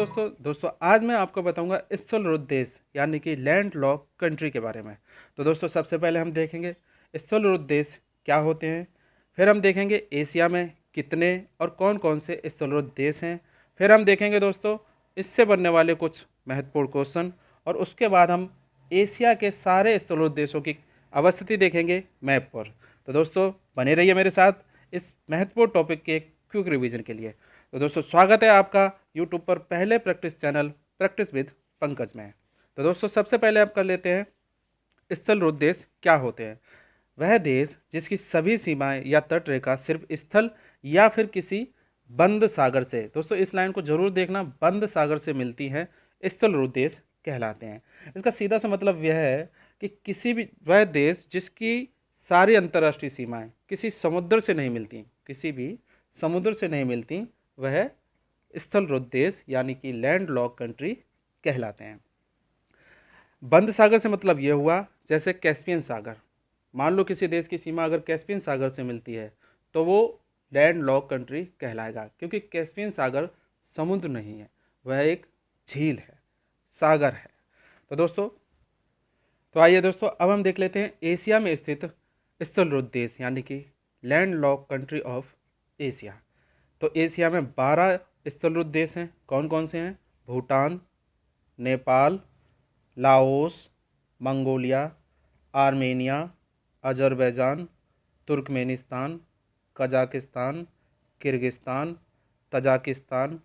दोस्तों आज मैं आपको बताऊंगा स्थलरुद्ध देश यानी कि लैंड लॉक कंट्री के बारे में। तो दोस्तों सबसे पहले हम देखेंगे स्थलरुद्ध देश क्या होते हैं। फिर हम देखेंगे एशिया में कितने और कौन कौन से स्थलरुद्ध देश हैं। फिर हम देखेंगे दोस्तों इससे बनने वाले कुछ महत्वपूर्ण क्वेश्चन, और उसके बाद हम एशिया के सारे स्थलरुद्ध देशों की अवस्थिति देखेंगे मैप पर। तो दोस्तों बने रहिए मेरे साथ इस महत्वपूर्ण टॉपिक के क्विक रिवीजन के लिए। तो दोस्तों स्वागत है आपका यूट्यूब पर पहले practice channel practice with Pankaj में। तो दोस्तों सबसे पहले आप कर लेते हैं स्थलरुद्ध देश क्या होते हैं। वह देश जिसकी सभी सीमाएं या तट रेखा सिर्फ स्थल या फिर किसी बंद सागर से, दोस्तों इस लाइन को जरूर देखना, बंद सागर से मिलती है, स्थलरुद्ध देश कहलाते हैं। इसका सीधा सा मतलब यह है कि किसी भी वह देश जिसकी सारी अंतर्राष्ट्रीय सीमाएं किसी समुद्र से नहीं मिलती, किसी भी समुद्र से नहीं मिलती, वह स्थलरुद्ध देश यानी कि लैंड लॉक कंट्री कहलाते हैं। बंद सागर से मतलब यह हुआ जैसे कैस्पियन सागर। मान लो किसी देश की सीमा अगर कैस्पियन सागर से मिलती है तो वो लैंड लॉक कंट्री कहलाएगा, क्योंकि कैस्पियन सागर समुद्र नहीं है, वह एक झील है, सागर है। तो आइए दोस्तों अब हम देख लेते हैं एशिया में स्थित स्थलरुद्ध देश यानी कि land lock country of Asia. तो एशिया में 12 स्थलरुद्ध देश हैं। कौन कौन से हैं? Bhutan, Nepal, Laos, Mongolia, Armenia, Azerbaijan, Turkmenistan, Kazakhstan, Kyrgyzstan, Tajikistan,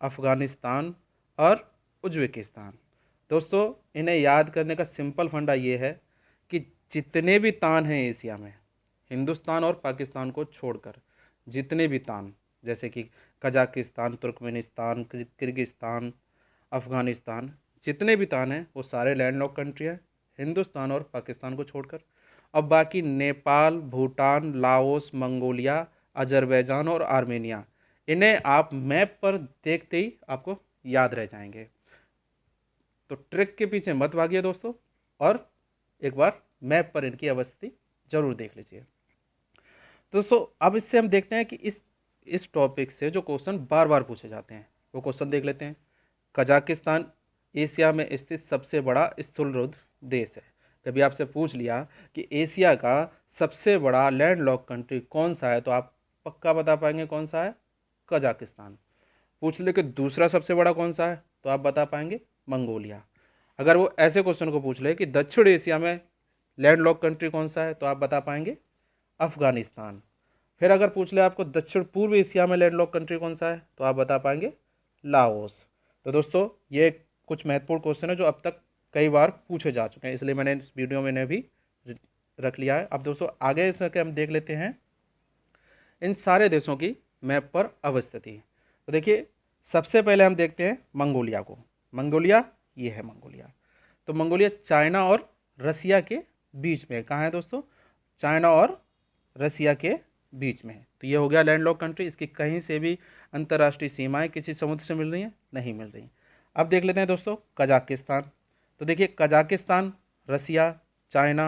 Afghanistan और उज़्बेकिस्तान। दोस्तों इन्हें याद करने का सिंपल फंडा ये है कि जितने भी तान हैं एशिया में, हिंदुस्तान और पाकिस्तान को छोड़कर जितने भी तान, जैसे कि कजाकिस्तान, तुर्कमेनिस्तान, किर्गिस्तान, अफ़गानिस्तान, जितने भी तान हैं वो सारे लैंड लॉक कंट्री है, हिंदुस्तान और पाकिस्तान को छोड़कर। अब बाकी Nepal, Bhutan, Laos, Mongolia, Azerbaijan और आर्मेनिया, इन्हें आप मैप पर देखते ही आपको याद रह जाएंगे। तो ट्रिक के पीछे मत भागिए दोस्तों, और एक बार मैप पर इनकी अवस्थिति जरूर देख लीजिए। दोस्तों अब इससे हम देखते हैं कि इस टॉपिक से जो क्वेश्चन बार बार पूछे जाते हैं वो क्वेश्चन देख लेते हैं। कजाकिस्तान एशिया में स्थित सबसे बड़ा स्थलरुद्ध देश है। कभी आपसे पूछ लिया कि एशिया का सबसे बड़ा लैंड लॉक कंट्री कौन सा है, तो आप पक्का बता पाएंगे कौन सा है? कजाकिस्तान। पूछ ले कि दूसरा सबसे बड़ा कौन सा है, तो आप बता पाएंगे मंगोलिया। अगर वो ऐसे क्वेश्चन को पूछ ले कि दक्षिण एशिया में लैंड लॉक कंट्री कौन सा है, तो आप बता पाएंगे अफगानिस्तान। फिर अगर पूछ ले आपको दक्षिण पूर्व एशिया में लैंड लॉक कंट्री कौन सा है, तो आप बता पाएंगे लाओस। तो दोस्तों ये कुछ महत्वपूर्ण क्वेश्चन है जो अब तक कई बार पूछे जा चुके हैं, इसलिए मैंने इस वीडियो में इन्हें भी रख लिया है। अब दोस्तों आगे इसके हम देख लेते हैं इन सारे देशों की मैप पर अवस्थिति। तो देखिए सबसे पहले हम देखते हैं मंगोलिया को। मंगोलिया ये है मंगोलिया। तो मंगोलिया चाइना और रसिया के बीच में, कहाँ है दोस्तों? चाइना और रसिया के बीच में है। तो ये हो गया लैंड लॉक कंट्री। इसकी कहीं से भी अंतर्राष्ट्रीय सीमाएं किसी समुद्र से मिल रही हैं? नहीं मिल रही। अब देख लेते हैं दोस्तों कजाकिस्तान। तो देखिए कजाकिस्तान, रसिया, चाइना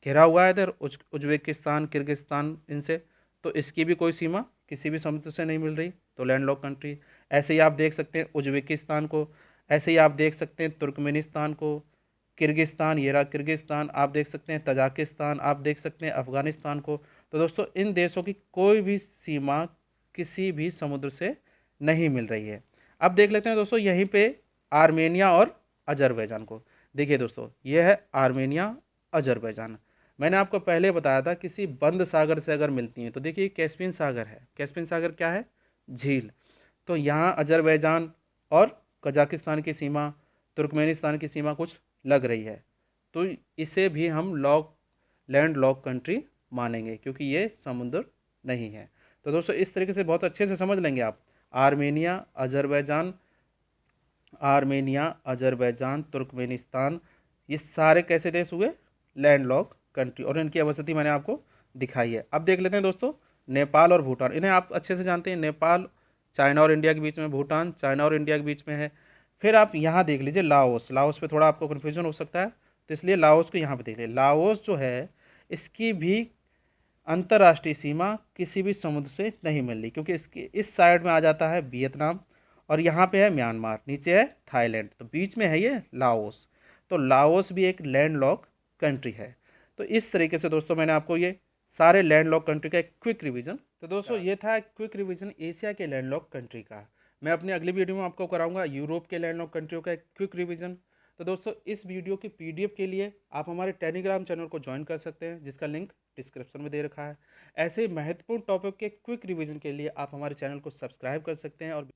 घिरा हुआ है इधर, उज्बेकिस्तान, किर्गिस्तान इनसे, तो इसकी भी कोई सीमा किसी भी समुद्र से नहीं मिल रही, तो लैंड लॉक कंट्री। ऐसे ही आप देख सकते हैं उज्बेकिस्तान को, ऐसे ही आप देख सकते हैं तुर्कमेनिस्तान को, किर्गिस्तान, ये रहा किर्गिस्तान, आप देख सकते हैं तजाकिस्तान, आप देख सकते हैं अफ़गानिस्तान को। तो दोस्तों इन देशों की कोई भी सीमा किसी भी समुद्र से नहीं मिल रही है। अब देख लेते हैं दोस्तों यहीं पे आर्मेनिया और अजरबैजान को। देखिए दोस्तों यह है आर्मेनिया, अजरबैजान। मैंने आपको पहले बताया था किसी बंद सागर से अगर मिलती हैं, तो देखिए कैस्पियन सागर है। कैस्पियन सागर क्या है? झील। तो यहाँ अजरबैजान और कजाकिस्तान की सीमा, तुर्कमेनिस्तान की सीमा कुछ लग रही है, तो इसे भी हम लैंड लॉक कंट्री मानेंगे, क्योंकि ये समुद्र नहीं है। तो दोस्तों इस तरीके से बहुत अच्छे से समझ लेंगे आप। आर्मेनिया, अजरबैजान, तुर्कमेनिस्तान, ये सारे कैसे देश हुए? लैंड लॉक कंट्री, और इनकी अवस्थिति मैंने आपको दिखाई है। अब देख लेते हैं दोस्तों नेपाल और भूटान। इन्हें आप अच्छे से जानते हैं, नेपाल चाइना और इंडिया के बीच में, भूटान चाइना और इंडिया के बीच में है। फिर आप यहाँ देख लीजिए लाओस। लाओस पे थोड़ा आपको कन्फ्यूजन हो सकता है, तो इसलिए लाओस को यहाँ पे देख लीजिए। लाओस जो है इसकी भी अंतर्राष्ट्रीय सीमा किसी भी समुद्र से नहीं मिल रही, क्योंकि इसकी इस साइड में आ जाता है वियतनाम और यहाँ पे है म्यांमार, नीचे है थाईलैंड, तो बीच में है ये लाओस। तो लाओस भी एक लैंडलॉक कंट्री है। तो इस तरीके से दोस्तों मैंने आपको ये सारे लैंडलॉक कंट्री का एक क्विक रिवीजन, तो दोस्तों ये था क्विक रिवीजन एशिया के लैंडलॉक कंट्री का। मैं अपनी अगली वीडियो में आपको कराऊंगा यूरोप के लैंडलॉक कंट्रियों का एक क्विक रिवीजन। तो दोस्तों इस वीडियो की पीडीएफ के लिए आप हमारे टेलीग्राम चैनल को ज्वाइन कर सकते हैं, जिसका लिंक डिस्क्रिप्शन में दे रखा है। ऐसे ही महत्वपूर्ण टॉपिक के क्विक रिवीजन के लिए आप हमारे चैनल को सब्सक्राइब कर सकते हैं और